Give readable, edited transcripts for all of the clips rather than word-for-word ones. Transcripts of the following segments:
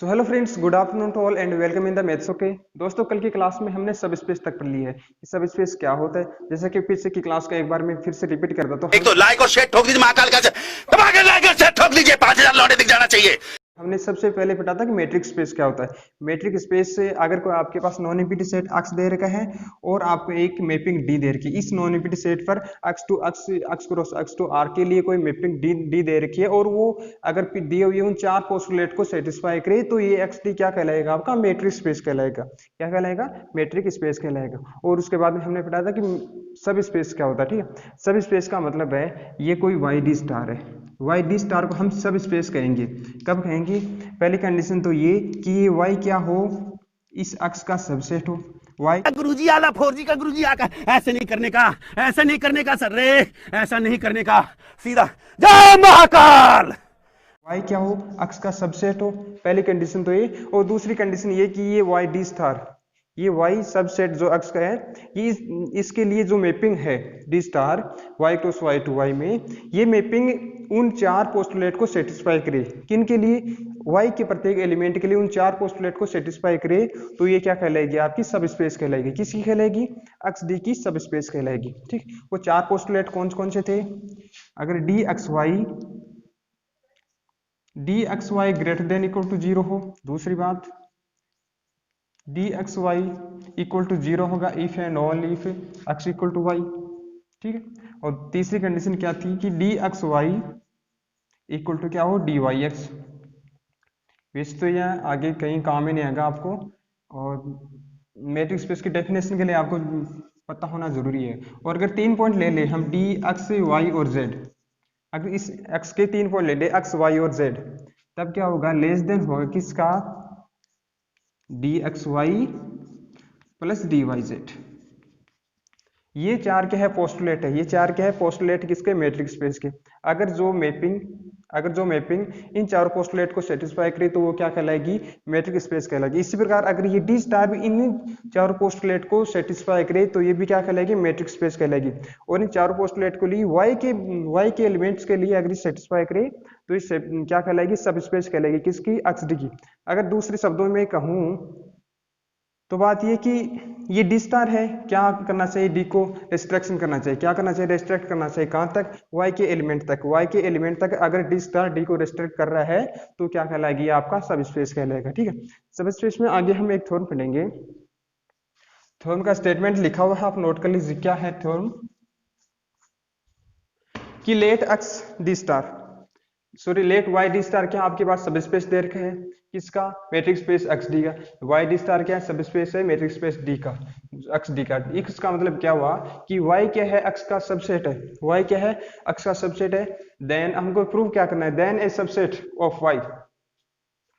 So hello friends, good afternoon to all and welcome in the maths. Okay दोस्तों, कल की class में हमने सब स्पेस तक पढ़ ली है कि सब स्पेस क्या होता है। जैसे कि पीछे की क्लास का एक बार मैं फिर से रिपीट कर देता एक तो लाइक और शेयर ठोक दीजिए, महाकाल का दबा के लाइक और शेयर ठोक दीजिए, 5,000 लौटे दिख जाना चाहिए। हमने सबसे पहले पढ़ा था कि मैट्रिक स्पेस क्या होता है। मैट्रिक स्पेस से अगर कोई आपके पास नॉन एम्प्टी सेट अक्ष दे रखा है और आपको एक मैपिंग डी दे रखी है, इस नॉन एम्प्टी सेट पर अक्ष टू अक्ष, अक्ष क्रॉस अक्ष टू आर के लिए कोई मैपिंग डी दे रखी है और वो अगर दिए हुए उन चार पोस्टुलेट को सेटिस्फाई करे तो ये एक्स डी क्या कहलाएगा? आपका मैट्रिक स्पेस कहलाएगा। क्या कहलाएगा? मैट्रिक स्पेस कहलाएगा। और उसके बाद में हमने पढ़ा था कि सब स्पेस क्या होता है। ठीक है, सब स्पेस का मतलब है ये कोई वाई डी स्टार है। वाई डी स्टार को हम सब स्पेस कहेंगे। कब कहेंगे? पहली कंडीशन तो ये कि ये वाई क्या हो, इस अक्ष का सबसेट हो। वाई गुरुजी आला 4G का गुरुजी आका ऐसे नहीं करने का, ऐसे नहीं करने का सर रे, ऐसा नहीं करने का, सीधा जय महाकाल। वाई क्या हो? अक्ष का सबसेट हो। पहली कंडीशन तो ये। और दूसरी कंडीशन ये कि ये वाई डी स्टार, ये वाई सबसेट जो अक्ष का है, ये इसके लिए जो मैपिंग है D star Y cross Y to Y में, ये मैपिंग उन चार पोस्टुलेट को सेटिस्फाई करे। किन के लिए? वाई के प्रत्येक एलिमेंट के लिए उन चार पोस्टुलेट को सेटिस्फाई करे तो ये क्या कहलाएगी? आपकी सब स्पेस कहलाएगी। किसकी कहलाएगी? अक्ष डी की सब स्पेस कहलाएगी। ठीक, वो चार पोस्टुलेट कौन कौन से थे? अगर D x y greater than equal to zero हो। दूसरी बात, D x y equal to zero होगा if and only if x equal to y. ठीक है, और तीसरी कंडीशन क्या थी कि D x y equal to क्या हो? D y x. वैसे तो यह आगे कहीं काम ही नहीं आएगा आपको, और मैट्रिक स्पेस की डेफिनेशन के लिए आपको पता होना जरूरी है। और अगर 3 पॉइंट ले ले हम, डी एक्स वाई और जेड, अगर इस एक्स के 3 पॉइंट ले ले एक्स वाई और जेड, तब क्या होगा? लेस देन होगा किसका? D x Y plus D Y Z. ये चार क्या है? पोस्टुलेट है। ये चार क्या है? पोस्टुलेट किसके? मैट्रिक स्पेस के। अगर जो मैपिंग इन चारों पोस्टुलेट को सेटिस्फाई करे तो वो क्या कहलाएगी? मैट्रिक स्पेस कहलाएगी। इसी प्रकार अगर ये डी स्टार भी इन चारों पोस्टुलेट को सेटिस्फाई करे तो ये भी क्या कहलाएगी? मैट्रिक स्पेस कहलाएगी। और इन चारों पोस्टुलेट को लिए वाई के एलिमेंट्स के लिए अगर सेटिस्फाई करे तो इस क्या कहलाएगी? सब स्पेस कहलाएगी। किसकी? अक्ष डी की। अगर दूसरे शब्दों में कहूं तो बात ये कि ये डी स्टार है, क्या करना चाहिए? डी को रिस्ट्रिक्शन करना चाहिए। क्या करना चाहिए? रिस्ट्रिक्ट करना चाहिए। कहां तक? वाई के एलिमेंट तक। वाई के एलिमेंट तक अगर डी स्टार डी को रिस्ट्रिक्ट कर रहा है तो क्या कहलाएगी? आपका सब स्पेस कहलाएगा। ठीक है, सब स्पेस में आगे हम एक थ्योरम पढ़ेंगे। थ्योरम का स्टेटमेंट लिखा हुआ है, आप नोट कर लीजिए। क्या है थ्योरम? कि let X D star, sorry let Y D star क्या आपके पास सब स्पेस दे रखा है? किसका? मैट्रिक स्पेस एक्स डी का। वाई डी स्टार क्या है? सब स्पेस है मैट्रिक स्पेस डी का, एक्स डी का। इसका मतलब क्या हुआ कि वाई क्या है? एक्स का सबसेट है। वाई क्या है? एक्स का सबसेट है। देन हमको प्रूव क्या करना है? Then A subset of Y,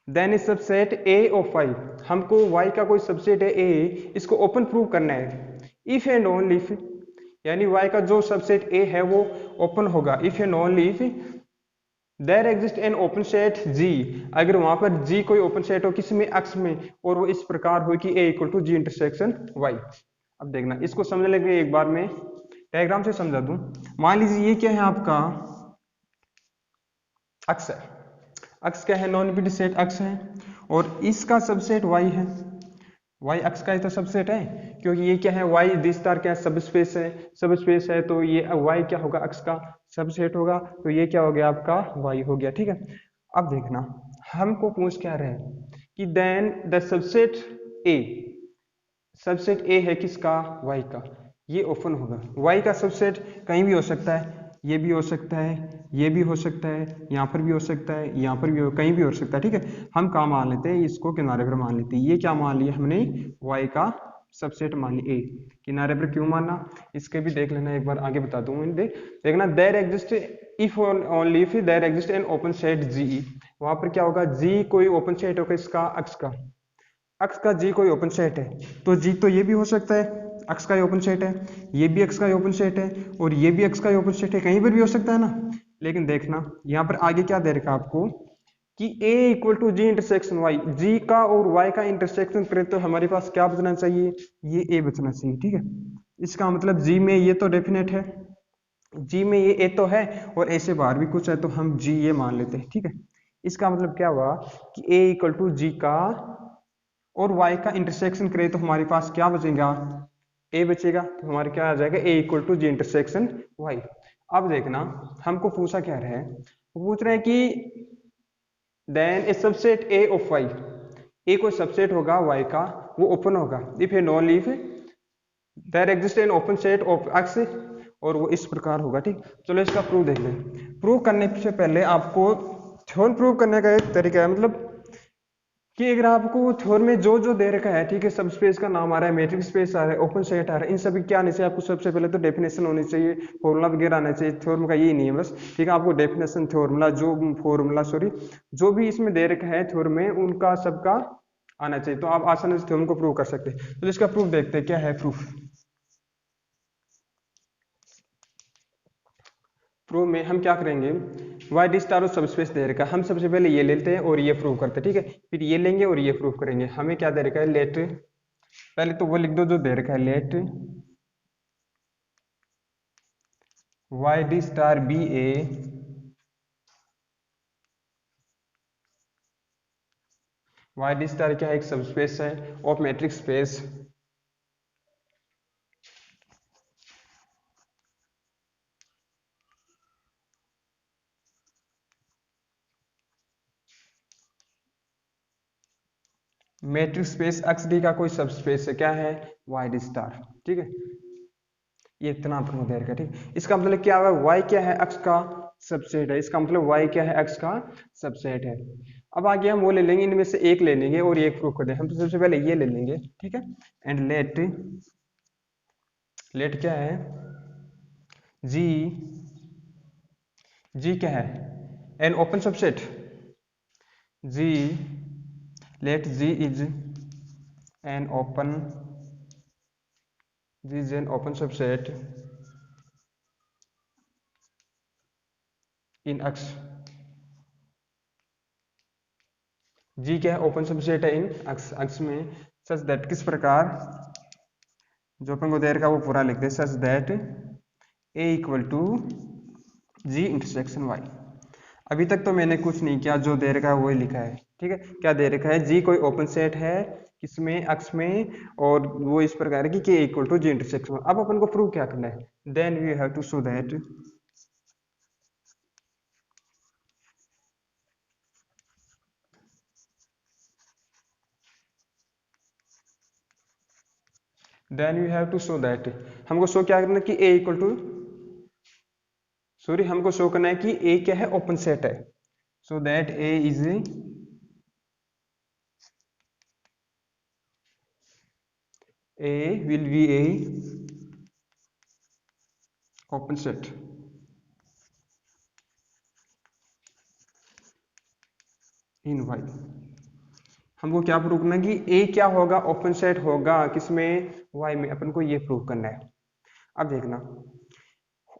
then A subset A of Y. हमको वाई का कोई सबसेट है ए, इसको ओपन प्रूव करना है। इफ एंड ओनली इफ, यानी वाई का जो सबसेट ए है वो ओपन होगा if and only if there exist an open set G. अगर वहां पर जी कोई ओपन सेट हो किसी में अक्ष में, और वो इस प्रकार हो कि A equal to G intersection Y. अब देखना, इसको समझने लगे एक बार मैं डायग्राम से समझा दूं। मान लीजिए ये क्या है? आपका अक्ष है। अक्ष क्या है? नॉन एम्प्टी सेट अक्ष है, और इसका सबसेट वाई है। वाई अक्ष का ही तो सबसेट है, क्योंकि ये क्या है? वाई डी स्टार क्या है? सब स्पेस है। सब स्पेस है तो ये वाई क्या होगा? अक्ष का सबसेट होगा, तो ये क्या हो गया? आपका वाई हो गया। ठीक है, अब देखना, हमको पूछ क्या रहे कि then the subset A, subset A है किसका? वाई का। ये ओपन होगा। वाई का सबसेट कहीं भी हो सकता है, ये भी हो सकता है, ये भी हो सकता है, यहाँ पर भी हो सकता है, यहाँ पर भी कहीं भी हो सकता है। ठीक है, हम क्या मान लेते हैं? इसको किनारे पर मान लेते हैं। ये क्या मान लिया हमने? वाई का सबसेट मान लिया ए। किनारे पर क्यों मानना? इसके भी देख लेना, एक बार आगे बता दूंगा। देखना, there exist if only if there exist an open set G. वहां पर क्या होगा? जी कोई ओपन सेट होगा इसका, अक्ष का। अक्ष का जी कोई ओपन सेट है, तो जी तो ये भी हो सकता है, अक्ष का ही ओपन सेट है, ये भी अक्ष का ही ओपन सेट है, और ये भी अक्ष का ही ओपन सेट है, कहीं पर भी हो सकता है ना। लेकिन देखना यहाँ पर आगे क्या दे रखा आपको कि a equal to G intersection Y. G का और y का इंटरसेक्शन करे तो हमारे पास क्या बचना चाहिए? ये a बचना चाहिए। ठीक है, इसका मतलब जी में ये तो डेफिनेट है, जी में ये a तो है, और a से बाहर भी कुछ है तो हम जी ये मान लेते हैं। ठीक है, इसका मतलब क्या हुआ कि a इक्वल टू जी का और y का इंटरसेक्शन करें तो हमारे पास क्या बचेगा, a बचेगा, तो हमारे क्या आ जाएगा a equal to G intersection y। अब देखना हमको पूछा क्या रहा है, पूछ रहे हैं कि then A subset a of y, a कोई सबसेट होगा y का, वो ओपन होगा if a non leaf there exist an open set of x, और वो इस प्रकार होगा। ठीक, चलो इसका प्रूफ देख लें। प्रूव करने से पहले आपको थ्योरम प्रूव करने का एक तरीका है, मतलब कि अगर आपको थ्योरम में जो जो दे रखा है, ठीक है, सब स्पेस का नाम आ रहा है, मैट्रिक्स स्पेस आ रहा है, ओपन सेट आ रहा है, इन सभी क्या आने चाहिए आपको, सबसे पहले तो डेफिनेशन होनी चाहिए, फॉर्मूला वगैरह आना चाहिए। थ्योरम का यही नहीं है बस, ठीक है, आपको डेफिनेशन फॉर्मूला जो भी इसमें दे रखा है थ्योरम में, उनका सबका आना चाहिए, तो आप आसानी से थ्योरम को प्रूव कर सकते हैं। तो इसका प्रूफ देखते हैं क्या है प्रूफ। प्रूफ में हम क्या करेंगे, वाई डी स्टार और सब स्पेस दे रखा है, हम सबसे पहले ये लेते हैं और ये प्रूव करते हैं, ठीक है, फिर ये लेंगे और ये प्रूव करेंगे। हमें क्या दे रखा है, लेट, पहले तो वो लिख दो जो दे रखा है, let Y D star be a Y D star क्या है, एक सब स्पेस है of matrix space matrix space X D का कोई सब स्पेस है, क्या है, वाई डी स्टार। ठीक है, ये इतना आपको दे रखा है। ठीक, इसका मतलब क्या है, y क्या है, x का सबसेट है, इसका मतलब y क्या है, x का सबसेट है। अब आगे हम वो ले लेंगे, इनमें से एक ले लेंगे और एक प्रूफ कर दें। हम तो सबसे पहले ये ले लेंगे, ठीक है, एंड लेट क्या है, g क्या है, an open subset, g let g is an open subset in x। G क्या है, ओपन सबसेट है इन x में, सच दैट, किस प्रकार, जो अपन को दे रखा है वो पूरा लिख दे, such that A equal to G intersection Y. अभी तक तो मैंने कुछ नहीं किया, जो दे रखा है वही लिखा है। ठीक है, क्या दे रखा है, जी कोई ओपन सेट है किसमें, x में, और वो इस प्रकार है कि k equal to G intersection. अब अपन को प्रूव क्या करना है, then we have to show that हमको शो क्या करना है कि a इक्वल टू, सॉरी, हमको शो करना है कि a क्या है, ओपन सेट है, so that a is will be a open set in y। हमको क्या प्रूव करना है कि a क्या होगा, ओपन सेट होगा किसमें, y में। अपन को ये प्रूव करना है। अब देखना,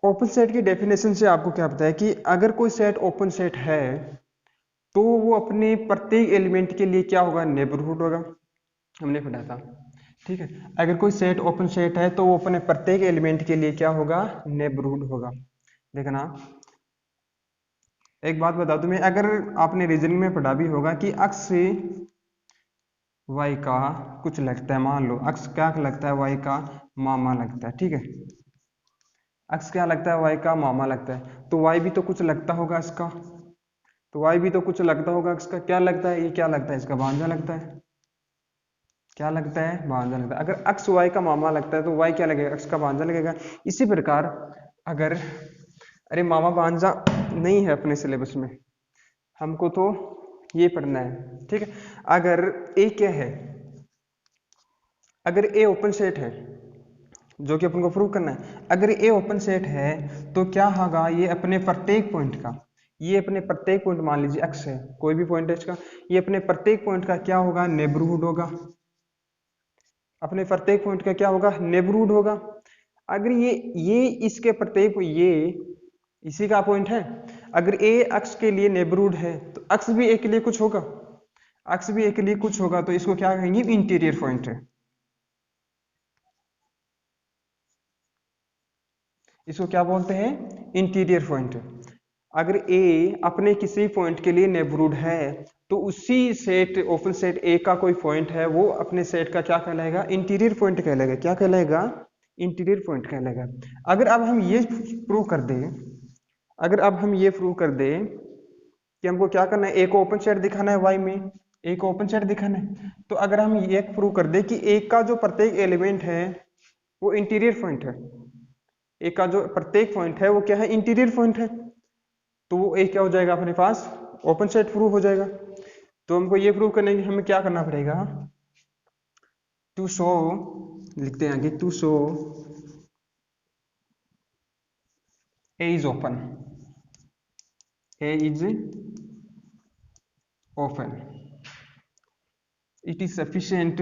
ओपन सेट की डेफिनेशन से आपको क्या पता है कि अगर कोई सेट ओपन सेट है तो वो अपने प्रत्येक एलिमेंट के लिए क्या होगा, नेबरहुड होगा, हमने पढ़ा था। ठीक है, अगर कोई सेट ओपन सेट है तो वो अपने प्रत्येक एलिमेंट के लिए क्या होगा, नेबरहुड होगा। देखना, एक बात बता दूं मैं, अगर आपने रीजनिंग में पढ़ा भी होगा कि अक्स से वाई का कुछ लगता है, मान लो अक्स क्या लगता है, वाई का मामा लगता है। ठीक है, अक्स क्या लगता है, वाई का मामा लगता है, तो वाई भी तो कुछ लगता होगा इसका, तो वाई भी तो कुछ लगता होगा इसका, क्या लगता है, ये क्या लगता है, इसका भांजा लगता है, क्या लगता है, भांजा लगता है। अगर अक्स वाई का मामा लगता है तो वाई क्या लगेगा, अक्स का भांजा लगेगा। इसी प्रकार अगर, अरे मामा भांजा नहीं है अपने सिलेबस में, हमको तो ये पढ़ना है। ठीक है, अगर ए क्या है, अगर ए ओपन सेट है, जो कि अपन को प्रूव करना है, अगर ए ओपन सेट है तो क्या होगा, ये अपने प्रत्येक पॉइंट का, ये अपने प्रत्येक पॉइंट, मान लीजिए एक्स है, कोई भी पॉइंट है इसका, ये अपने प्रत्येक पॉइंट का क्या होगा, नेबरहुड होगा, अपने प्रत्येक पॉइंट का क्या होगा, नेबरहुड होगा। अगर ये इसके प्रत्येक, ये इसी का पॉइंट है, अगर ए अक्स के लिए नेबरहुड है तो अक्स भी ए के लिए कुछ होगा, अक्स भी ए के लिए कुछ होगा, तो इसको क्या कहेंगे, इंटीरियर पॉइंट है, इसको क्या बोलते हैं, इंटीरियर पॉइंट। अगर ए अपने किसी पॉइंट के लिए नेबरहुड है तो उसी सेट ओपन सेट ए का कोई पॉइंट है वो अपने सेट का क्या कहलाएगा, इंटीरियर पॉइंट कहलाएगा। क्या कहलाएगा, इंटीरियर पॉइंट कहलाएगा। अगर अब हम ये प्रूव कर दें, अगर अब हम ये प्रूव कर दें कि हमको क्या करना है, ए को ओपन सेट दिखाना है, वाई में ए को ओपन सेट दिखाना है, तो अगर हम ये प्रूव कर दें कि ए का जो प्रत्येक एलिमेंट है वो इंटीरियर पॉइंट है, ए का जो प्रत्येक पॉइंट है वो क्या है, इंटीरियर पॉइंट है, तो वो ए क्या हो जाएगा अपने पास, ओपन सेट प्रूव हो जाएगा। तो हमको ये प्रूव करने के लिए हमें क्या करना पड़ेगा, टू शो, लिखते हैं आगे, to show A is open, A is open, it is sufficient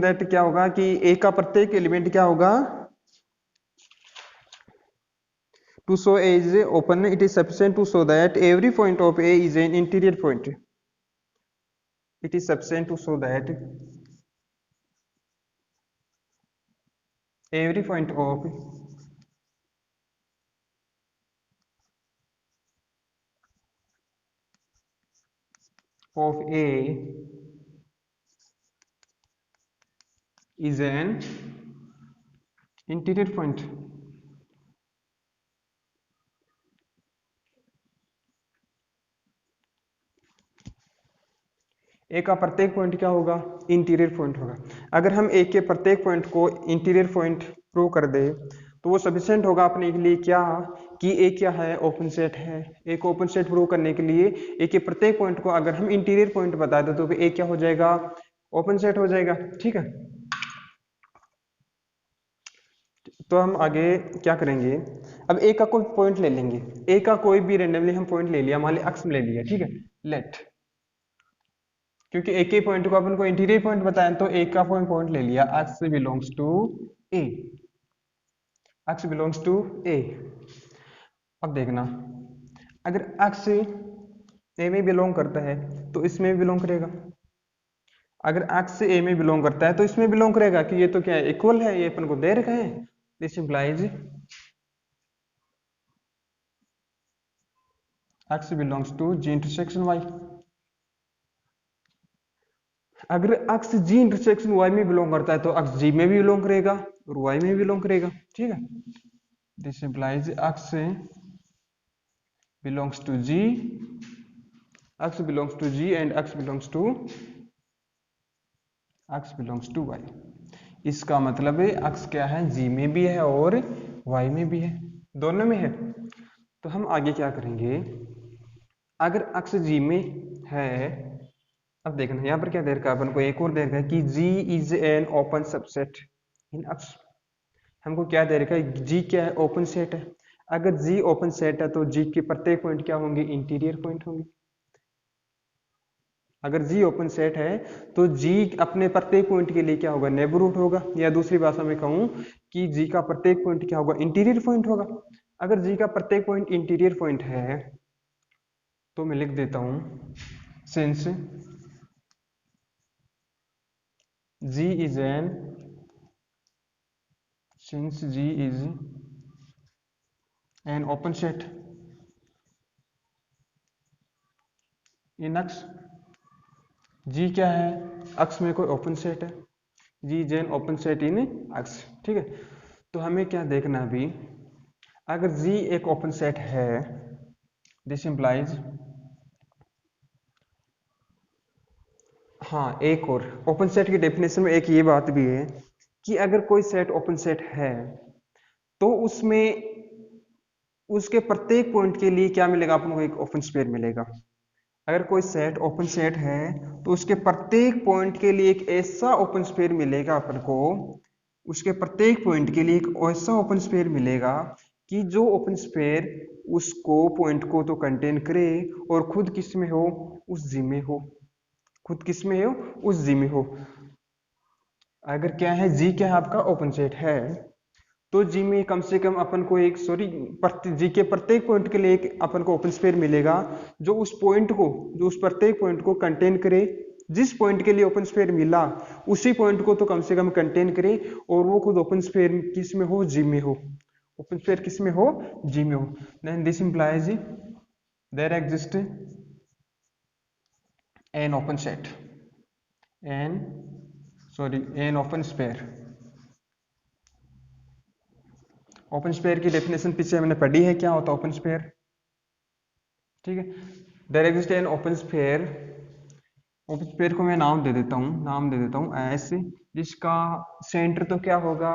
that क्या होगा कि ए का प्रत्येक एलिमेंट क्या होगा, to show A is open, it is sufficient to show that every point of A is an interior point, it is sufficient to show that every point of A is an interior point. ए का प्रत्येक point क्या होगा, interior point होगा। अगर हम ए के प्रत्येक पॉइंट को इंटीरियर पॉइंट प्रूव कर दे तो वो सफिशिएंट होगा अपने के लिए क्या, कि ए क्या है, ओपन सेट है। ए को ओपन सेट प्रूव करने के लिए ए के प्रत्येक पॉइंट को अगर हम इंटीरियर पॉइंट बता दे तो ए क्या हो जाएगा, ओपन सेट हो जाएगा। ठीक है, तो हम आगे क्या करेंगे, अब ए का कोई पॉइंट ले लेंगे, ए का कोई भी रेंडमली हम पॉइंट ले लिया, मान लिया अक्स में ले लिया, ठीक है, लेट, क्योंकि ए के पॉइंट को अपन को इंटीरियर पॉइंट बताया तो ए का पॉइंट ले लिया, X belongs to A, X belongs to A. अब देखना, अगर एक्स ए में बिलोंग करता है तो इसमें भी बिलोंग करेगा, अगर एक्स ए में बिलोंग करता है तो इसमें बिलोंग करेगा, कि ये तो क्या है, इक्वल है, ये अपन को दे रखा है, this implies X belongs to G intersection Y. अगर एक्स जी इंटरसेक्शन वाई में बिलोंग करता है तो एक्स जी में भी बिलोंग करेगा और वाई में भी बिलोंग करेगा। ठीक है, this implies X belongs to G, X belongs to G and X belongs to Y. इसका मतलब है एक्स क्या है, जी में भी है और वाई में भी है, दोनों में है। तो हम आगे क्या करेंगे, अगर एक्स जी में है, अब देखना यहाँ पर क्या दे रखा है अपन को, एक और दे रखा है कि G is an open subset in X। हमको क्या दे रखा है, G क्या है, ओपन सेट है। अगर G ओपन सेट है तो G के प्रत्येक पॉइंट क्या होंगे, इंटीरियर पॉइंट होंगे। अगर G ओपन सेट है तो G अपने प्रत्येक पॉइंट के लिए क्या होगा, नेबरहुड होगा, या दूसरी भाषा में कहूं कि G का प्रत्येक पॉइंट क्या होगा, इंटीरियर पॉइंट होगा। अगर G का प्रत्येक पॉइंट इंटीरियर पॉइंट है तो मैं लिख देता हूं, since G is an open set in X, G क्या है, X में कोई ओपन सेट है, G is an open set in X। ठीक है, तो हमें क्या देखना अभी, अगर G एक ओपन सेट है, दिस इंप्लाइज, हाँ एक और ओपन सेट की डेफिनेशन में एक ये बात भी है कि अगर कोई सेट ओपन सेट है तो उसमें उसके प्रत्येक पॉइंट के लिए क्या मिलेगा, अपन को एक ओपन स्फीयर मिलेगा। अगर कोई सेट ओपन सेट है तो उसके प्रत्येक पॉइंट के लिए एक ऐसा ओपन स्फीयर मिलेगा अपन को, उसके प्रत्येक पॉइंट के लिए एक ऐसा ओपन स्फीयर मिलेगा कि जो ओपन स्फीयर उसको पॉइंट को तो कंटेन करे और खुद किस में हो, उस जी में हो, खुद किस में हो, उस जी में हो। अगर क्या है, जी क्या है आपका, ओपन सेट है, तो जी में कम से कम अपन को एक जी के प्रत्येक पॉइंट के लिए एक अपन को ओपन स्फीयर मिलेगा जो उस प्रत्येक पॉइंट को कंटेन करे। जिस पॉइंट के लिए ओपन स्फीयर मिला उसी पॉइंट को तो कम से कम कंटेन करे और वो खुद ओपन स्फीयर किस में हो, जी में हो। ओपन स्फीयर किस में हो, जी में हो। Then this implies there exist an open set an open sphere. Open sphere की डेफिनेशन पीछे हमने पढ़ी है, क्या होता है ओपन स्फीयर, ठीक है। There exist an open sphere. Open sphere को मैं नाम दे देता हूँ एस, जिसका सेंटर तो क्या होगा,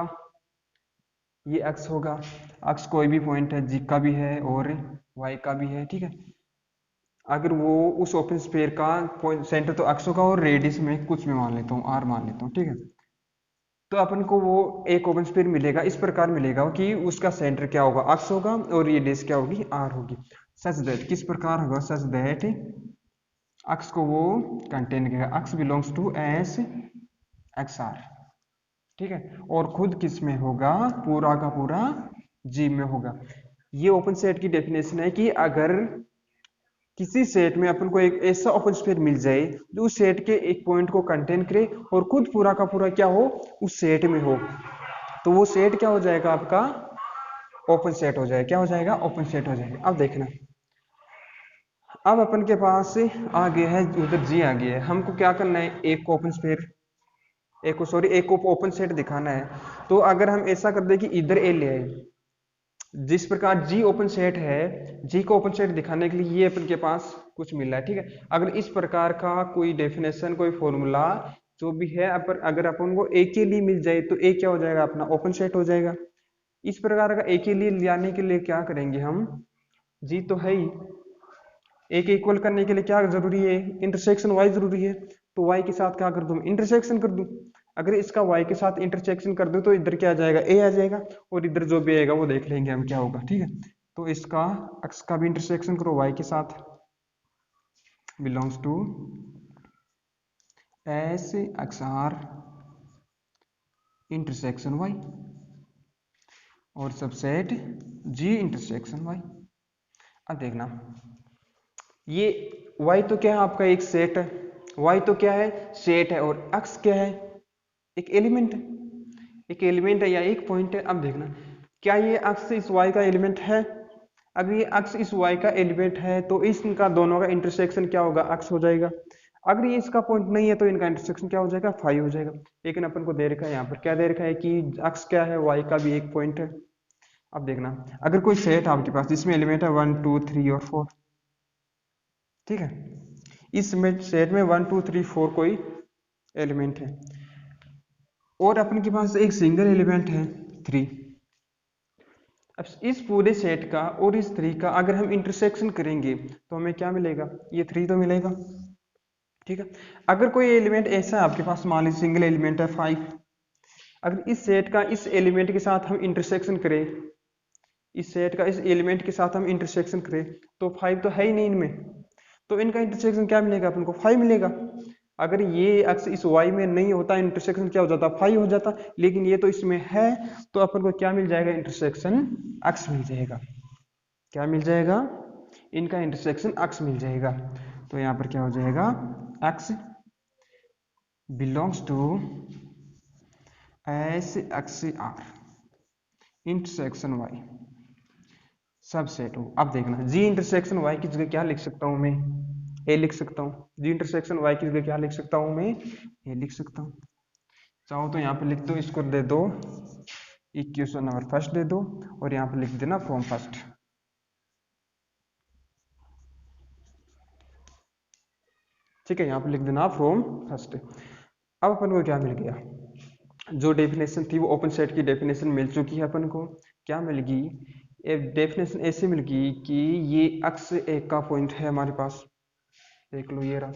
ये एक्स होगा। एक्स कोई भी पॉइंट है, जी का भी है और वाई का भी है, ठीक है। अगर वो उस ओपन स्फीयर का पॉइंट सेंटर तो एक्स होगा और रेडियस में कुछ भी मान लेता हूँ, आर मान लेता हूँ, ठीक है। तो अपन को वो एक ओपन स्फीयर मिलेगा, इस प्रकार मिलेगा कि उसका सेंटर क्या होगा, एक्स होगा और रेडियस क्या होगी, आर होगी। सच दैट, किस प्रकार होगा, सच दैट एक्स को वो कंटेन करेगा, X belongs to S X R, ठीक है। और खुद किस में होगा, पूरा का पूरा जी में होगा। ये ओपन सेट की डेफिनेशन है कि अगर किसी सेट में अपन को एक ऐसा ओपन स्फीयर मिल जाए जो उस सेट के एक पॉइंट को कंटेन करे और खुद पूरा का पूरा क्या हो, उस सेट में हो, तो वो सेट क्या हो जाएगा, आपका ओपन सेट हो जाएगा। क्या हो जाएगा, ओपन सेट हो जाएगा। अब देखना, अब अपन के पास आ गया है, उधर जी आ गया है, हमको क्या करना है, एक ओपन स्फीयर एक ओपन सेट दिखाना है। तो अगर हम ऐसा कर दे कि इधर ए ले आए, जिस प्रकार जी ओपन सेट है, जी को ओपन सेट दिखाने के लिए ये अपन के पास कुछ मिल रहा है, ठीक है। अगर इस प्रकार का कोई डेफिनेशन, कोई फॉर्मूला जो भी है, अगर अपन को ए के लिए मिल जाए तो ए क्या हो जाएगा, अपना ओपन सेट हो जाएगा। इस प्रकार का ए के लिए लाने के लिए क्या करेंगे हम, जी तो है ही, ए के इक्वल करने के लिए क्या जरूरी है, इंटरसेक्शन वाई जरूरी है। तो वाई के साथ क्या कर दूं, इंटरसेक्शन कर दूं। अगर इसका y के साथ इंटरसेक्शन कर दो तो इधर क्या आ जाएगा, a आ जाएगा, और इधर जो भी आएगा वो देख लेंगे हम क्या होगा, ठीक है। तो इसका x का भी इंटरसेक्शन करो y के साथ, belongs to S X R intersection y, और सबसेट g इंटरसेक्शन y। अब देखना, ये y तो क्या है, आपका एक सेट है, y तो क्या है, सेट है, और x क्या है, एक एलिमेंट है, एक एलिमेंट है या एक पॉइंट है। अब देखना, क्या ये अक्स इस y का एलिमेंट है, अगर ये अक्स इस y का एलिमेंट है तो इनका दोनों का इंटरसेक्शन क्या होगा, अक्स हो जाएगा। अगर ये इसका पॉइंट नहीं है तो इनका इंटरसेक्शन क्या हो जाएगा, फाई हो जाएगा। लेकिन अपन को दे रखा है यहाँ पर, क्या दे रखा है कि अक्स क्या है, y का भी एक पॉइंट है। अब देखना, अगर कोई सेट आपके पास जिसमें एलिमेंट है 1 2 3 और 4, ठीक है, इस सेट में 1 2 3 4 कोई एलिमेंट है, और अपन के पास एक सिंगल एलिमेंट है 3। अब इस पूरे सेट का और इस 3 का अगर हम इंटरसेक्शन करेंगे तो हमें क्या मिलेगा, ये 3 तो मिलेगा, ठीक है। अगर कोई एलिमेंट ऐसा है आपके पास, मान लीजिए सिंगल एलिमेंट है 5, अगर इस सेट का इस एलिमेंट के साथ हम इंटरसेक्शन करें, इस सेट का इस एलिमेंट के साथ हम इंटरसेक्शन करें तो 5 तो है ही नहीं इनमें, तो इनका इंटरसेक्शन क्या मिलेगा, अपन को 5 मिलेगा। अगर ये अक्स इस y में नहीं होता, इंटरसेक्शन क्या हो जाता, 5 हो जाता, लेकिन ये तो इसमें है, तो अपन को क्या मिल जाएगा, इंटरसेक्शन x मिल जाएगा। क्या मिल जाएगा, इनका इंटरसेक्शन x मिल जाएगा। तो यहाँ पर क्या हो जाएगा, x belongs to S X R intersection y subset हो। अब देखना, जी इंटरसेक्शन y की जगह क्या लिख सकता हूँ मैं, ए लिख सकता हूँ। जी इंटरसेक्शन y की जगह क्या लिख सकता हूँ मैं, ए लिख सकता हूँ। चाहो तो यहाँ पे लिख दो, इसको दे दो इक्वेशन नंबर फर्स्ट दे दो, और यहाँ पे लिख देना फ्रॉम फर्स्ट, ठीक है। यहाँ पे लिख देना फ्रॉम फर्स्ट। अब अपन को क्या मिल गया, जो डेफिनेशन थी वो ओपन सेट की डेफिनेशन मिल चुकी है अपन को। क्या मिल गई, एक डेफिनेशन ऐसे मिल गई कि ये अक्स एक का पॉइंट है हमारे पास, देख लो ये रहा,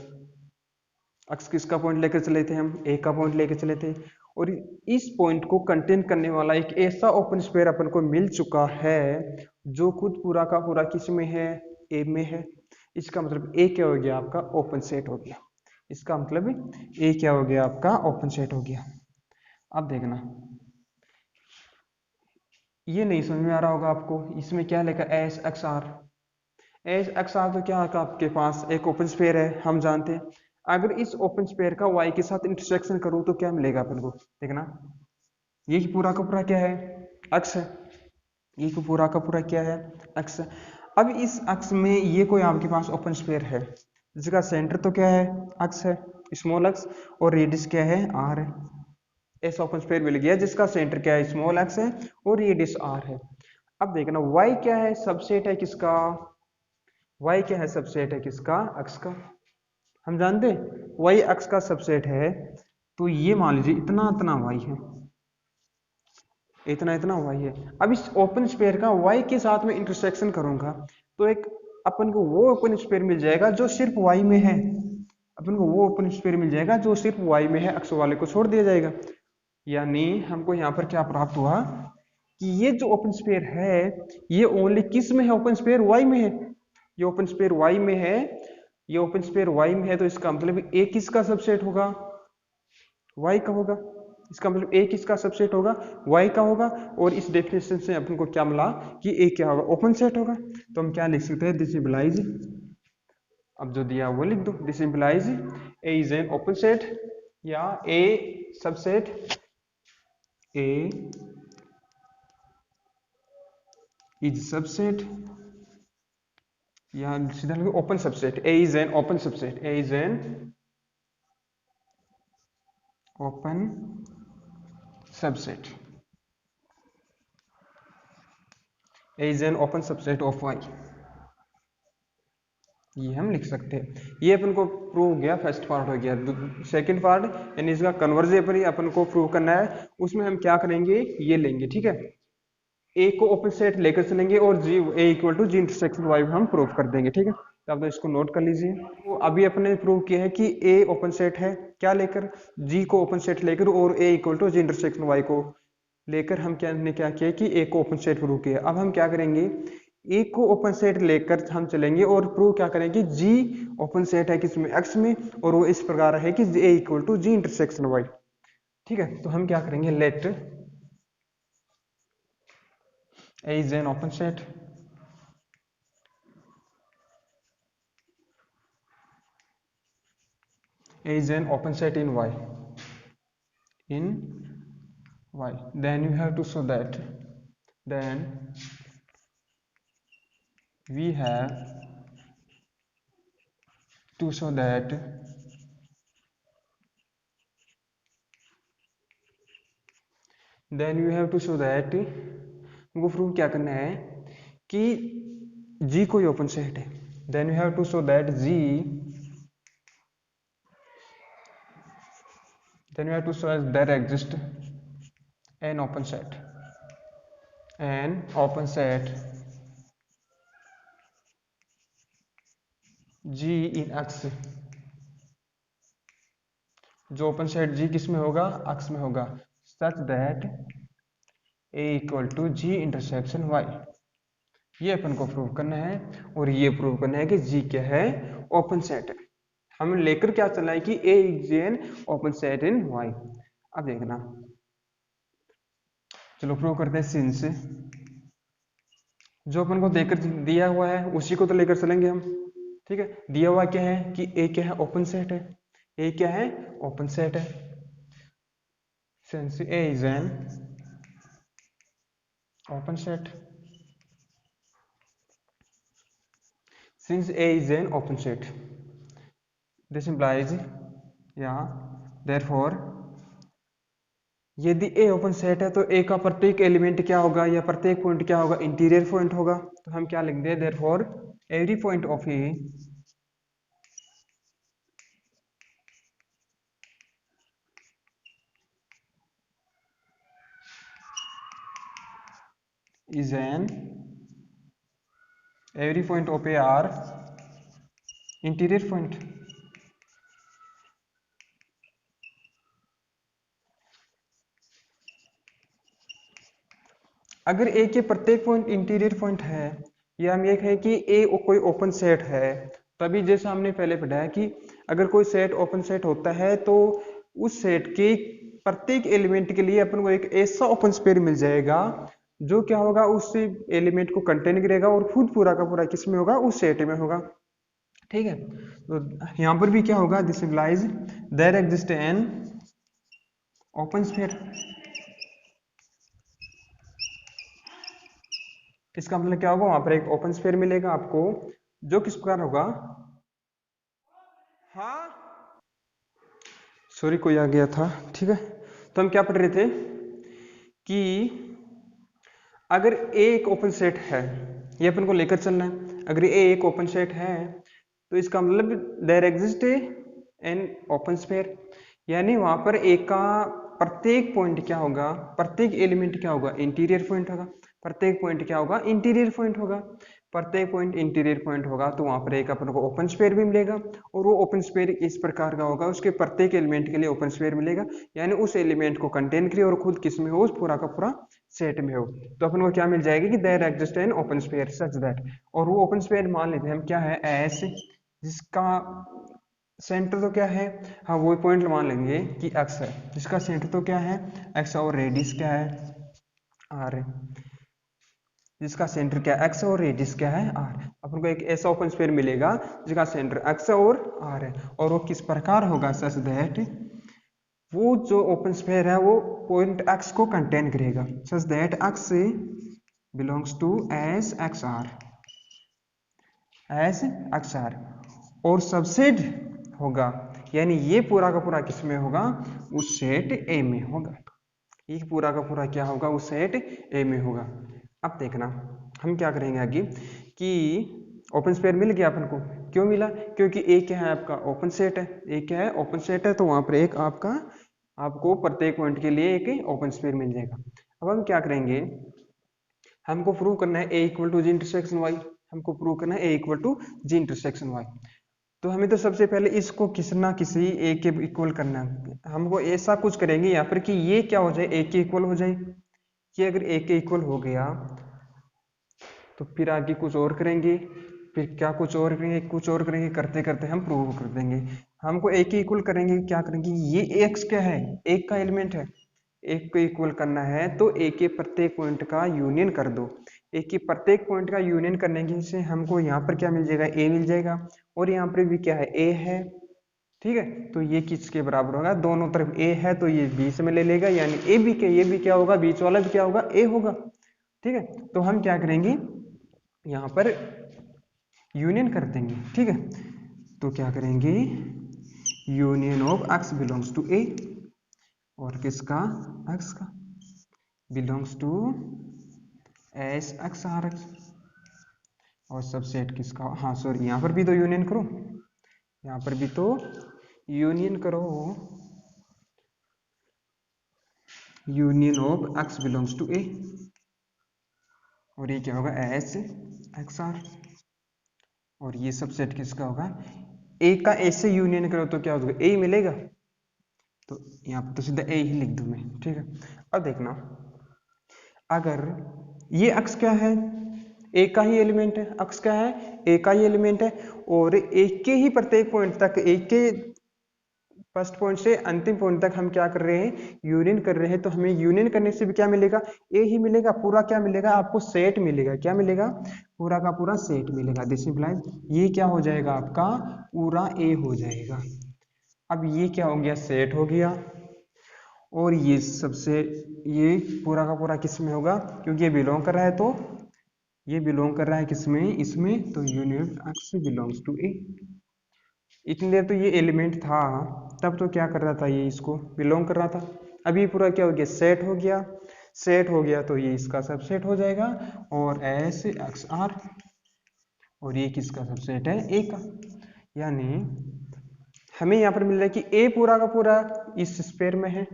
अक्स किसका पॉइंट लेकर चले थे हम, ए का पॉइंट लेकर चले थे, और इस पॉइंट को कंटेन करने वाला एक ऐसा ओपन स्फीयर अपन को मिल चुका है जो खुद पूरा का पूरा किस में है, ए में है। इसका मतलब ए क्या हो गया, आपका ओपन सेट हो गया। इसका मतलब ए क्या हो गया, आपका ओपन सेट हो गया। अब देखना, ये नहीं समझ में आ रहा होगा आपको, इसमें क्या लिखा S X R. S X R तो क्या होगा, आपके पास एक ओपन स्पेयर है, हम जानते हैं। अगर इस ओपन स्पेयर का वाई के साथ इंटरसेक्शन करूं तो क्या मिलेगा अपन को, देखना। ये पूरा का पूरा क्या है, अक्स है। ये पूरा का पूरा क्या है, अक्स है। अब इस अक्स में ये कोई आपके पास ओपन स्पेयर है जिसका सेंटर तो क्या है, अक्स है, स्मॉल अक्स, और रेडियस क्या है, आर है। ऐसा ओपन स्पेयर मिल गया जिसका सेंटर क्या है, स्मॉल एक्स है, और रेडियस आर है। अब देखना y क्या है, सबसेट है किसका, y क्या है, सबसेट है किसका, अक्स का। हम जानते हैं y अक्स का सबसेट है, तो ये मान लीजिए इतना इतना y है, इतना इतना y है। अब इस ओपन स्पेयर का y के साथ में इंटरसेक्शन करूंगा तो एक अपन को वो ओपन स्पेयर मिल जाएगा जो सिर्फ y में है, अपन को वो ओपन स्पेयर मिल जाएगा जो सिर्फ y में है, अक्स वाले को छोड़ दिया जाएगा। यानी हमको यहाँ पर क्या प्राप्त हुआ कि ये जो ओपन स्पेयर है ये ओनली किस में है, ओपन स्पेयर y में है। ये ओपन स्पेयर y में है, ये ओपन स्पेयर y में है, तो इसका मतलब a किसका सबसेट होगा, y का होगा। इसका मतलब a किसका सबसेट होगा, y का होगा। और इस डेफिनेशन से अपन को क्या मिला कि a क्या होगा, ओपन सेट होगा। तो हम क्या लिख सकते हैं, दिस इंप्लाइज, अब जो दिया वो लिख दो, this implies a is an open set, या a subset, a is subset, या सीधा लिखो open subset, a is an open subset, a is an open subset, a is an open subset of y। ये हम लिख सकते हैं। ये अपन को प्रूव हो गया, फर्स्ट पार्ट हो गया। सेकंड पार्ट यानी इसका कन्वर्जेबल अपन को प्रूव करना है, उसमें हम क्या करेंगे, ये लेंगे, ठीक है। ए को ओपन सेट लेकर चलेंगे और G A equal to G intersection Y हम प्रूव कर देंगे, ठीक है। तो आप तो इसको नोट कर लीजिए। तो अभी अपने प्रूव किया है कि ए ओपन सेट है, क्या लेकर, जी को ओपन सेट लेकर, और A equal to G intersection Y को लेकर हम क्या किया कि ए को ओपन सेट प्रूव किया। अब हम क्या करेंगे, ए को ओपन सेट लेकर हम चलेंगे और प्रूव क्या करेंगे, जी ओपन सेट है किसमें, एक्स में, और वो इस प्रकार है कि A equal to G intersection Y, ठीक है। तो हम क्या करेंगे, let A is an open set, A is an open set in Y, in Y. Then you have to show that, then we have to show that then you have to show that हमको prove क्या करना है कि G कोई open set है। then you have to show that G, then you have to show as there exists an open set, an open set G in X, जो open set G किस में होगा, X में होगा, such that A equal to G intersection Y। ये अपन को prove करना है, और ये प्रूव करना है कि G क्या है, ओपन सेट है। हम लेकर क्या चलना है कि A is an open set in Y। अब देखना, चलो प्रूव करते हैं। सिंस जो अपन को देकर दिया हुआ है उसी को तो लेकर चलेंगे हम, ठीक है। दिया हुआ क्या है कि A क्या है, ओपन सेट है, A क्या है, ओपन सेट है। Since A is an open set, since A is an open set, this implies, yeah, therefore यदि A ओपन सेट है तो A का प्रत्येक एलिमेंट क्या होगा, या प्रत्येक पॉइंट क्या होगा, इंटीरियर पॉइंट होगा। तो हम क्या लिख दें, therefore every point of A is an, every point of A are interior point। अगर A के प्रत्येक पॉइंट इंटीरियर पॉइंट है, या हम ये कहें कि A कोई ओपन सेट है, तभी जैसा हमने पहले पढ़ा है कि अगर कोई सेट ओपन सेट होता है तो उस सेट के प्रत्येक एलिमेंट के लिए अपन को एक ऐसा ओपन स्पेयर मिल जाएगा जो क्या होगा उस एलिमेंट को कंटेन करेगा और खुद पूरा का पूरा किस में होगा, उस सेट में होगा। ठीक है, तो यहां पर भी क्या होगा, this implies there exist an open sphere. इसका मतलब क्या होगा, वहां पर एक ओपन स्फीयर मिलेगा आपको, जो किस प्रकार होगा, हाँ सॉरी कोई आ गया था। ठीक है, तो हम क्या पढ़ रहे थे कि अगर ए एक ओपन सेट है, ये अपन को लेकर चलना है, अगर ए एक ओपन सेट है तो इसका मतलब there exist an open sphere, यानी वहां पर ए का प्रत्येक पॉइंट क्या होगा, प्रत्येक एलिमेंट क्या होगा, इंटीरियर पॉइंट होगा, प्रत्येक पॉइंट क्या होगा, इंटीरियर पॉइंट होगा, प्रत्येक पॉइंट इंटीरियर पॉइंट होगा, तो वहां पर एक अपन को ओपन स्फीयर भी मिलेगा, और वो ओपन स्फीयर इस प्रकार का होगा, उसके प्रत्येक एलिमेंट के लिए ओपन स्फीयर मिलेगा, यानी उस एलिमेंट को कंटेन करे और खुद किस में हो, उस पूरा का पूरा सेट में हो। तो अपन को क्या मिल जाएगी कि there exist an open sphere such that, और वो ओपन स्फीयर मान लेते हैं हम क्या है, एस, जिसका सेंटर तो क्या है, हाँ वो पॉइंट मान लेंगे कि एक्स है, जिसका सेंटर तो क्या है एक्स, और रेडियस क्या है आर, जिसका सेंटर क्या है एक्स और रेडियस क्या है आर। अपन को एक ऐसा ओपन स्फीयर मिलेगा जिसका सेंटर एक्स और आर है, और वो किस प्रकार होगा, सच दैट वो जो ओपन स्फीयर है वो पॉइंट एक्स को कंटेन करेगा, such that X belongs to S X R, S X R, और सबसेट होगा, यानी ये पूरा का पूरा किस में होगा, उस सेट ए में होगा, ये पूरा का पूरा क्या होगा, उस सेट ए में होगा। अब देखना हम क्या करेंगे आगे कि ओपन स्फीयर मिल गया अपन को, क्यों मिला, क्योंकि ए क्या है आपका ओपन सेट है, ए क्या है ओपन सेट है, तो वहां पर एक आपका आपको प्रत्येक पॉइंट के लिए एक ओपन स्फीयर मिल जाएगा। अब हम क्या करेंगे, हमको प्रूव करना है A equal to G intersection Y, हमको प्रूव करना है A equal to G intersection Y. तो हमें तो सबसे पहले इसको किसी ना किसी ए के इक्वल करना है, हमको ऐसा कुछ करेंगे यहाँ पर कि ये क्या हो जाए, ए के इक्वल हो जाए, ये अगर ए के इक्वल हो गया तो फिर आगे कुछ और करेंगे, फिर क्या कुछ और करेंगे, कुछ और करेंगे, करते करते हम प्रूव कर देंगे। हमको ए के इक्वल करेंगे, क्या करेंगे, ये एक्स क्या है, एक का एलिमेंट है, एक को इक्वल करना है तो ए के प्रत्येक पॉइंट का यूनियन कर दो, ए के प्रत्येक पॉइंट का यूनियन करने से हमको यहाँ पर क्या मिल जाएगा, ए मिल जाएगा, और यहाँ पर भी क्या है, ए है। ठीक है, तो ये किसके बराबर होगा, दोनों तरफ ए है तो ये बीच में ले लेगा, यानी ए भी क्या, ये भी क्या होगा, बीच वाला भी क्या होगा, ए होगा। ठीक है, तो हम क्या करेंगे यहाँ पर यूनियन कर देंगे। ठीक है, तो क्या करेंगे, union of X belongs to A, और किसका, एक्स का, belongs to S X R X, और सबसेट किसका, हाँ सॉरी यहाँ पर भी तो यूनियन करो, यहाँ पर भी तो यूनियन करो, union of X belongs to A, और ये क्या होगा, एस एक्स आर, और ये सबसेट किसका होगा, ए का ए से यूनियन करो तो क्या होगा, ए ही मिलेगा, तो यहाँ पर तो सीधा ए ही लिख दूं मैं। ठीक है, अब देखना अगर ये अक्स क्या है, ए का ही एलिमेंट है, अक्स क्या है, ए का ही एलिमेंट है, और एक के ही प्रत्येक पॉइंट तक, एक के फर्स्ट पॉइंट से अंतिम पॉइंट तक हम क्या कर रहे हैं, यूनियन कर रहे हैं, तो हमें यूनियन करने से भी क्या मिलेगा, ए ही मिलेगा, पूरा क्या मिलेगा आपको, सेट मिलेगा, क्या मिलेगा, पूरा का पूरा सेट मिलेगा। दिस इंप्लाइज ये क्या हो जाएगा आपका, पूरा ए हो जाएगा। अब ये क्या हो गया, सेट हो गया, और ये सबसे ये पूरा का पूरा किस में होगा, क्योंकि ये बिलोंग कर रहा है, तो ये बिलोंग कर रहा है किसमें, इसमें, तो यूनियन एक्स बिलोंग्स टू ए। इतनी देर तो ये एलिमेंट था, तब तो क्या कर रहा था, ये इसको बिलोंग कर रहा था, अभी पूरा क्या हो गया, सेट हो गया, सेट हो गया तो ये इसका सबसेट हो जाएगा, और एस एक्स आर, और ये किसका सबसेट है, ए का, यानी हमें यहाँ पर मिल रहा है कि ए पूरा का पूरा इस स्पेयर में है,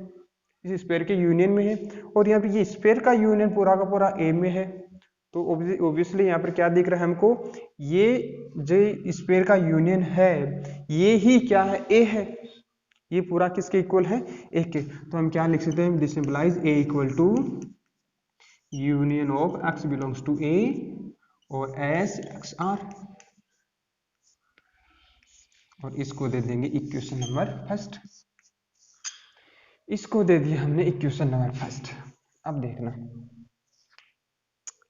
इस स्पेयर के यूनियन में है, और यहाँ पे ये स्पेयर का यूनियन पूरा का पूरा ए में है, तो ऑब्वियसली यहाँ पर क्या दिख रहा है हमको, ये जो स्पेयर का यूनियन है ये ही क्या है, ए है, ये पूरा किसके इक्वल है, ए के, तो हम क्या लिख सकते हैं, this implies A equal to union of X belongs to A और एस एक्स आर, और इसको दे देंगे इक्वेशन नंबर फर्स्ट, इसको दे दिया हमने इक्वेशन नंबर फर्स्ट। अब देखना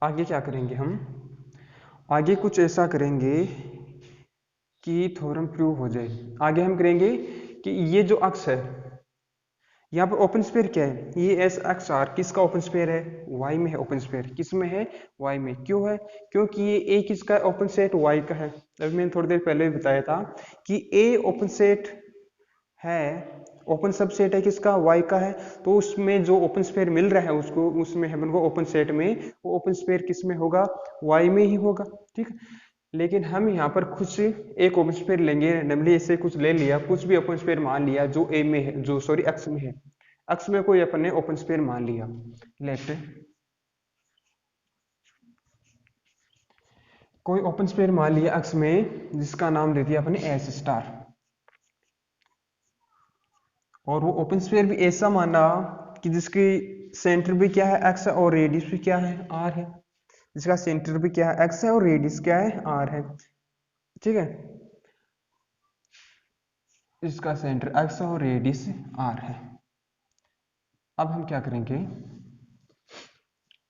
आगे क्या करेंगे हम, आगे कुछ ऐसा करेंगे कि थ्योरम प्रूव हो जाए। आगे हम करेंगे कि ये जो अक्ष है, यहाँ पर ओपन स्फीयर क्या है, ये एस एक्स आर किसका ओपन स्फीयर है, वाई में है ओपन स्फीयर। किस में है, वाई में। क्यों है, क्योंकि ये ए किसका ओपन सेट, वाई का है। अभी मैंने थोड़ी देर पहले भी बताया था कि ए ओपन सेट है, ओपन सबसेट है किसका, वाई का है। तो उसमें जो ओपन स्फीयर मिल रहा है उसको, उसमें है को ओपन सेट में, वो ओपन स्फीयर किस में होगा, वाई में ही होगा। ठीक है, लेकिन हम यहाँ पर कुछ एक ओपन स्फीयर लेंगे रैंडमली, ऐसे कुछ ले लिया, कुछ भी ओपन स्फीयर मान लिया जो ए में है, जो सॉरी एक्स में है, एक्स में कोई अपन ने ओपन स्फीयर मान लिया। लेट कोई ओपन स्फीयर मान लिया एक्स में, जिसका नाम दे दिया अपने एस स्टार। और वो ओपन स्फीयर भी ऐसा माना कि जिसकी सेंटर भी क्या है, एक्स है, और रेडियस भी क्या है, आर है। जिसका सेंटर भी क्या है, एक्स है, और रेडियस क्या है, आर है। ठीक है, इसका सेंटर एक्स है और रेडियस आर है। अब हम क्या करेंगे,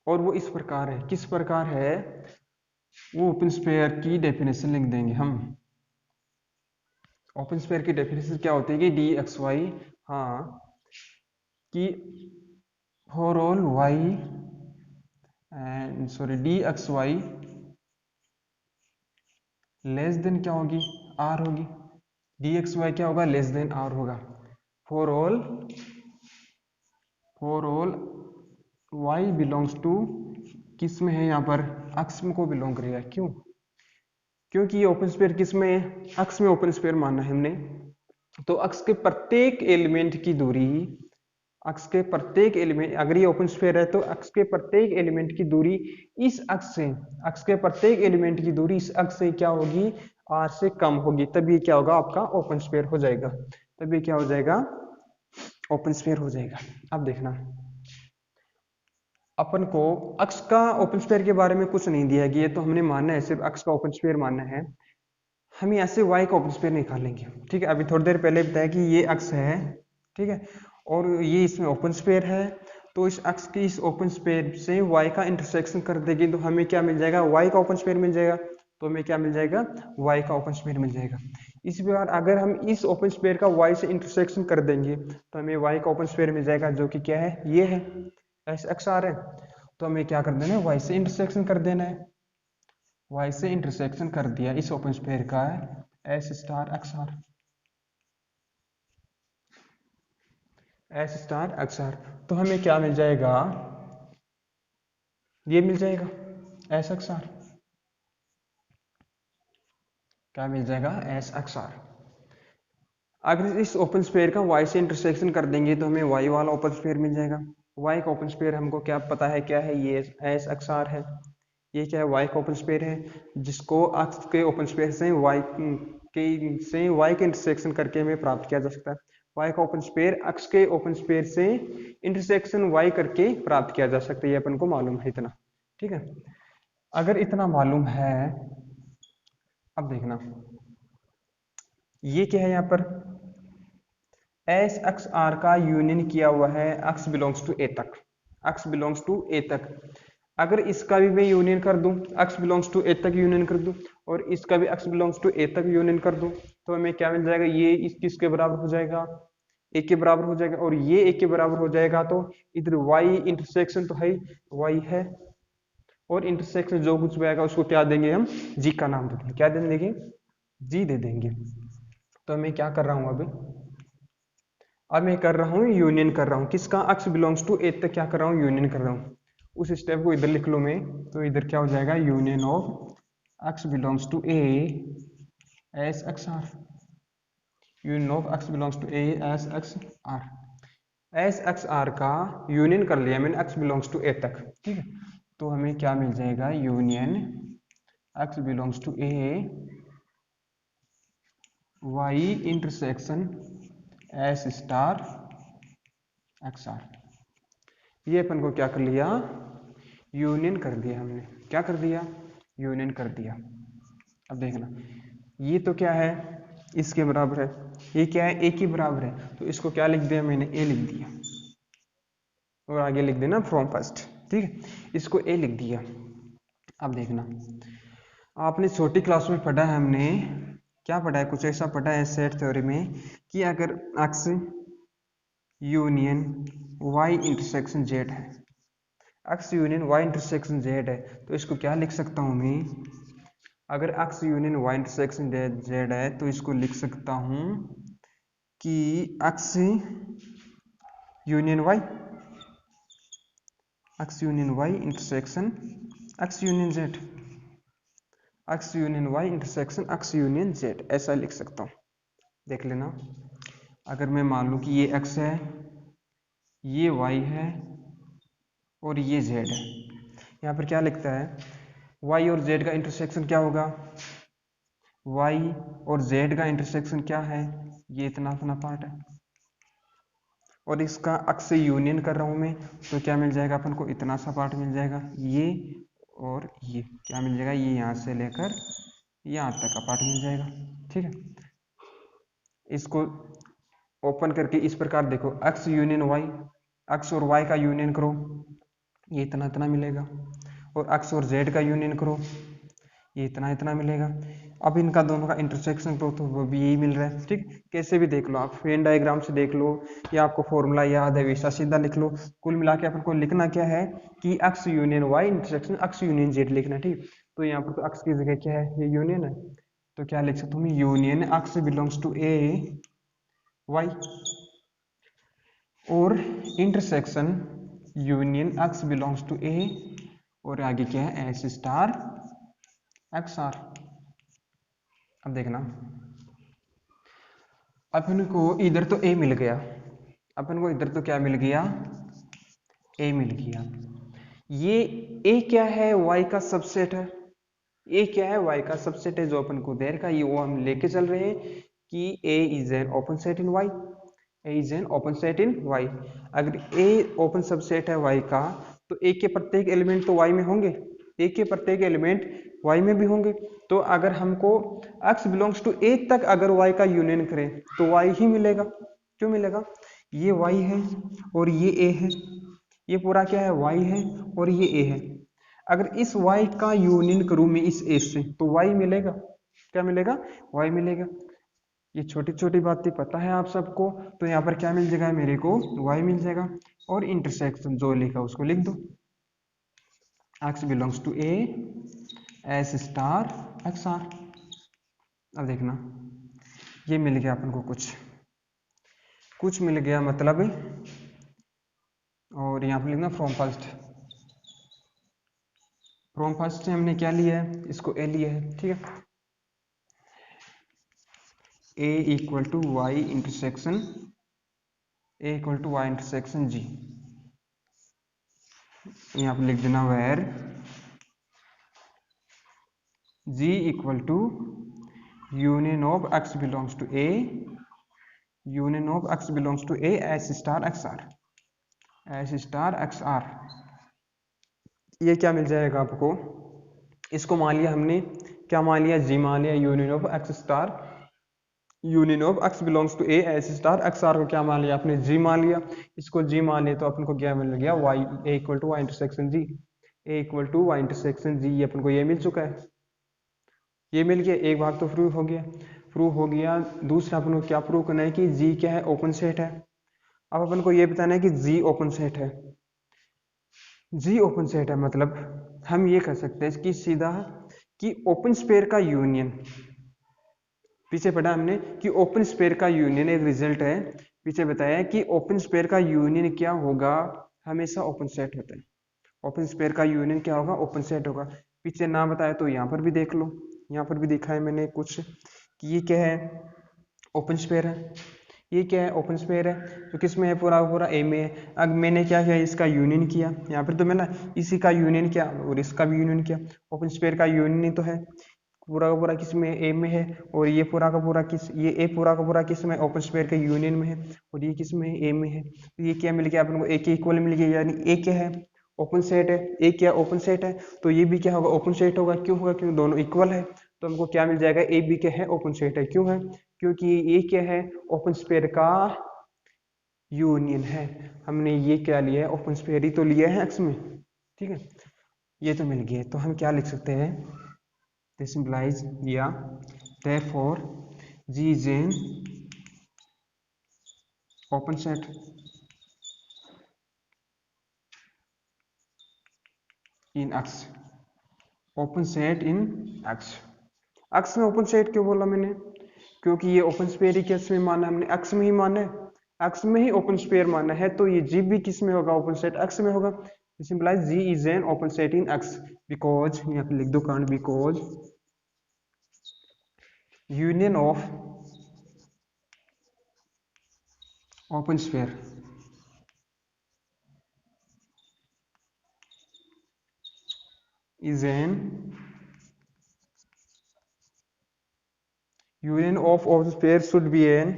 और वो इस प्रकार है, किस प्रकार है, वो ओपन स्फीयर की डेफिनेशन लिख देंगे हम। ओपन स्फीयर की डेफिनेशन क्या होती है कि डी एक्स वाई, हाँ, कि for all Y and sorry D x Y less than क्या होगी, आर होगी। डी एक्स वाई क्या होगा, लेस देन आर होगा। For all Y belongs to, किस में है यहाँ पर, अक्ष में को बिलोंग करेगा। क्यों, क्योंकि ये ओपन स्फीयर किस में है, अक्ष में ओपन स्फीयर मानना है हमने। तो अक्ष के प्रत्येक एलिमेंट की दूरी, अक्ष के प्रत्येक एलिमेंट, अगर ये ओपन स्फीयर है तो अक्ष के प्रत्येक एलिमेंट की दूरी इस अक्ष से, अक्ष के प्रत्येक एलिमेंट की दूरी इस अक्ष से क्या होगी, आर से कम होगी। तब ये क्या होगा, आपका ओपन स्फीयर हो जाएगा। तब ये क्या हो जाएगा, ओपन स्फीयर हो जाएगा। अब देखना, अपन को अक्ष का ओपन स्फीयर के बारे में कुछ नहीं दिया गया, तो हमने मानना है सिर्फ अक्ष का ओपन स्फीयर मानना है। हम यहाँ से y का ओपन स्फीयर निकाल लेंगे। ठीक है, अभी थोड़ी देर पहले बताया कि ये अक्ष है, ठीक है, और ये इसमें ओपन स्फीयर है। तो इस अक्ष की इस ओपन स्फीयर से y का इंटरसेक्शन कर देंगे तो हमें क्या मिल जाएगा, y का ओपन स्फीयर मिल जाएगा। तो हमें क्या मिल जाएगा, y का ओपन स्फीयर मिल जाएगा। इसी प्रकार अगर हम इस ओपन स्फीयर का y से इंटरसेक्शन कर देंगे तो हमें y का ओपन स्फीयर मिल जाएगा, जो कि क्या है, ये है, एस एक्स आर है। तो हमें क्या कर देना है, y से इंटरसेक्शन कर देना है। y से इंटरसेक्शन कर दिया इस ओपन स्फीयर का S star X R, S star X R. तो हमें क्या मिल जाएगा, ये मिल जाएगा एस एक्स आर, क्या मिल जाएगा, एस एक्स आर। अगर इस ओपन स्फीयर का y से इंटरसेक्शन कर देंगे तो हमें y वाला ओपन स्फीयर मिल जाएगा। y का ओपन स्फीयर हमको क्या पता है, क्या है, ये एस एक्स आर है। ये क्या है, y का ओपन स्फीयर है, जिसको अक्ष के ओपन स्फीयर से y के इंटरसेक्शन करके हमें प्राप्त किया जा सकता है। y का ओपन स्फीयर अक्ष के ओपन स्फीयर से इंटरसेक्शन y करके प्राप्त किया जा सकता है, ये अपन को मालूम है इतना। ठीक है, अगर इतना मालूम है, अब देखना ये क्या है, यहाँ पर एस एक्स आर का यूनियन किया हुआ है, अक्ष बिलोंग्स टू ए तक, अक्ष बिलोंग्स टू ए तक। अगर इसका भी मैं यूनियन कर दूं, अक्ष बिलोंग्स टू ए तक यूनियन कर दूं, और इसका भी अक्ष बिलोंग्स टू ए तक यूनियन कर दूं, तो हमें क्या मिल जाएगा, ये इस किसके बराबर हो जाएगा, ए के बराबर हो जाएगा। और ये ए के बराबर हो जाएगा तो इधर वाई इंटरसेक्शन तो है, वाई है, और इंटरसेक्शन जो कुछ भी आएगा उसको क्या देंगे हम, जी का नाम दे देंगे। क्या दे देंगे, जी दे देंगे। तो मैं क्या कर रहा हूं, अब मैं कर रहा हूँ यूनियन कर रहा हूँ, किसका, अक्ष बिलोंग्स टू ए तक क्या कर रहा हूँ, यूनियन कर रहा हूँ। उस स्टेप को इधर लिख लो मैं, तो इधर क्या हो जाएगा, union of X belongs to A S X R, union of X belongs to A S X R. S X R का यूनियन कर लिया मैंने अक्ष बिलोंग्स टू ए तक। ठीक है, तो हमें क्या मिल जाएगा, union X belongs to A Y intersection S star X R. ये अपन को क्या कर लिया, यूनियन कर दिया हमने। क्या कर दिया, यूनियन कर दिया। अब देखना, ये तो क्या है, इसके बराबर है, ये क्या है, ए के बराबर है, तो इसको क्या लिख दिया मैंने, ए लिख दिया, और आगे लिख देना फ्रॉम फर्स्ट। ठीक है, इसको ए लिख दिया। अब देखना, आपने छोटी क्लास में पढ़ा है, हमने क्या पढ़ा है, कुछ ऐसा पढ़ा है सेट थ्योरी में कि अगर X union Y intersection Z है, X union Y intersection Z है, तो इसको क्या लिख सकता हूँ मैं, अगर X union Y intersection Z है तो इसको लिख सकता हूँ कि X union Y, X union Y intersection X union Z, X union Y intersection X union Z, ऐसा लिख सकता हूँ। देख लेना, अगर मैं मान लूँ कि ये x है, ये y है और ये z है, यहाँ पर क्या लिखता है, y और z का इंटरसेक्शन क्या होगा, y और z का इंटरसेक्शन क्या है, ये इतना इतना पार्ट है, और इसका x से यूनियन कर रहा हूँ मैं, तो क्या मिल जाएगा अपन को, इतना सा पार्ट मिल जाएगा, ये और ये क्या मिल जाएगा, ये यहाँ से लेकर यहाँ तक का पार्ट मिल जाएगा। ठीक है, इसको ओपन करके इस प्रकार देखो, x यूनियन y, x और y का यूनियन करो, ये इतना इतना मिलेगा, और x और z का यूनियन करो, ये इतना इतना मिलेगा। अब इनका दोनों का इंटरसेक्शन करो तो वो भी यही मिल रहा है। ठीक, कैसे भी देख लो आप, वेन डायग्राम से देख लो या आपको फॉर्मूला याद है वैसा सीधा लिख लो। कुल मिला के अपन को लिखना क्या है कि x union y intersection x union z लिखना। ठीक, तो यहाँ पर तो x की जगह क्या है, ये यूनियन है, तो क्या लिख सकता हूँ, union x belongs to a y और intersection union x belongs to a और आगे क्या है, s स्टार एक्स आर। अब देखना, अपन को इधर तो a मिल गया, अपन को इधर तो क्या मिल गया, a मिल गया। ये a क्या है, y का सबसेट है, a क्या है, y का सबसेट है, जो अपन को देर का ये वो हम लेके चल रहे हैं कि a is an open set in y, a is an open set in y। अगर a ओपन सबसेट है y का, तो a के प्रत्येक एलिमेंट तो y में होंगे, a के प्रत्येक एलिमेंट y में भी होंगे। तो अगर हमको x बिलोंग्स टू a तक अगर y का यूनियन करें तो y ही मिलेगा। क्यों मिलेगा, ये y है और ये a है, ये पूरा क्या है, y है और ये a है। अगर इस y का यूनियन करूं मैं इस a से तो y मिलेगा, क्या मिलेगा, y मिलेगा। ये छोटी छोटी बातें पता है आप सबको, तो यहाँ पर क्या मिल जाएगा मेरे को, y मिल जाएगा। और इंटरसेक्शन जो लिखा उसको लिख दो, x belongs to a s star X R. अब देखना, ये मिल गया अपन को, कुछ मिल गया मतलब, और यहाँ पर लिखना फ्रॉम फर्स्ट, फ्रॉम फर्स्ट से हमने क्या लिया है, इसको a लिया है। ठीक है, a equal to Y intersection, a equal to Y intersection g। यहाँ पर लिख देना where g equal to union of x belongs to a, union of x belongs to a s star X R, s star X R. ये क्या मिल जाएगा आपको, इसको मान लिया हमने, क्या मान लिया, g मान लिया, union of x star, union of x belongs to a s star X R को क्या मान लिया आपने, g मान लिया। इसको g मान लिया तो अपन को क्या मिल गया, y a equal to Y intersection g, a equal to Y intersection g, ये अपन को ये मिल चुका है, ये मिल गया। एक भाग तो प्रूव हो गया, प्रूव हो गया। दूसरा अपन को क्या प्रूव करना है कि g क्या है, ओपन सेट है। अब अपन को ये बताना है कि g ओपन सेट है, g ओपन सेट है, मतलब हम ये कर सकते हैं कि सीधा कि ओपन स्पेयर का यूनियन, पीछे पढ़ा हमने कि ओपन स्पेयर का यूनियन एक रिजल्ट है, पीछे बताया कि ओपन स्पेयर का यूनियन क्या होगा, हमेशा ओपन सेट होता है। ओपन स्पेयर का यूनियन क्या होगा, ओपन सेट होगा। पीछे ना बताया तो यहाँ पर भी देख लो, यहाँ पर भी दिखा है मैंने कुछ कि ये क्या है, ओपन स्पेयर है, ये क्या है, ओपन स्पेयर है, तो किस में है, पूरा पूरा ए में है। अब मैंने क्या किया, इसका यूनियन किया, यहाँ पर तो मैंने इसी का यूनियन किया और इसका भी यूनियन किया। ओपन स्पेयर का यूनियन ही तो है, पूरा का पूरा किस में, ए में है, और ये पूरा का पूरा किस, ये ए पूरा का पूरा किस में, ओपन स्पेयर के यूनियन में है, और ये किस में है, ए में है। तो ये क्या मिल गया अपन को, ए के इक्वल मिल गया, यानी ए क्या है, ओपन सेट है, ए क्या ओपन सेट है, तो ये भी क्या होगा, ओपन सेट होगा। क्यों होगा, क्योंकि दोनों इक्वल है, तो हमको क्या मिल जाएगा, ए बी क्या है, ओपन सेट है। क्यों है, क्योंकि ये क्या है, ओपन स्पेयर का यूनियन है। हमने ये क्या लिया है, ओपन स्पेयर ही तो लिया है एक्स में। ठीक है, ये तो मिल गया, तो हम क्या लिख सकते हैं, दिस इम्प्लाइज या therefore G is an open set in X, open set in X. X में ओपन सेट क्यों बोला मैंने, क्योंकि ये ओपन स्पेयर ही किस में माना है हमने, एक्स में ही माना है, एक्स में ही ओपन स्पेयर माना है, तो ये जी भी किस में होगा, ओपन सेट एक्स में होगा। This implies G is an open set in X because, यहाँ पे लिख दो कांड, because union of open spare is an union of the pair should be an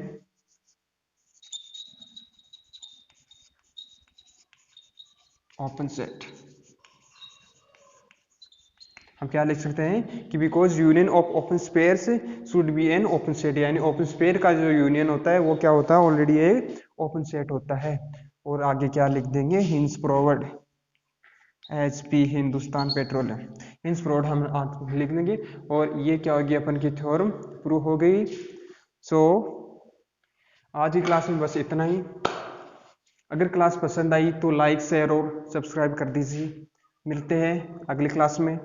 open set। हम क्या लिख सकते हैं कि because union of open spare should be N open set, यानी ओपन स्पेयर का जो यूनियन होता है वो क्या होता है, ऑलरेडी एक ओपन सेट होता है। और आगे क्या लिख देंगे, hence proved HP Hindustan petroleum, hence proved हम आज लिख देंगे। और ये क्या होगी, अपन की थ्योरम प्रूव हो गई। सो आज की क्लास में बस इतना ही। अगर क्लास पसंद आई तो लाइक शेयर और सब्सक्राइब कर दीजिए। मिलते हैं अगली क्लास में।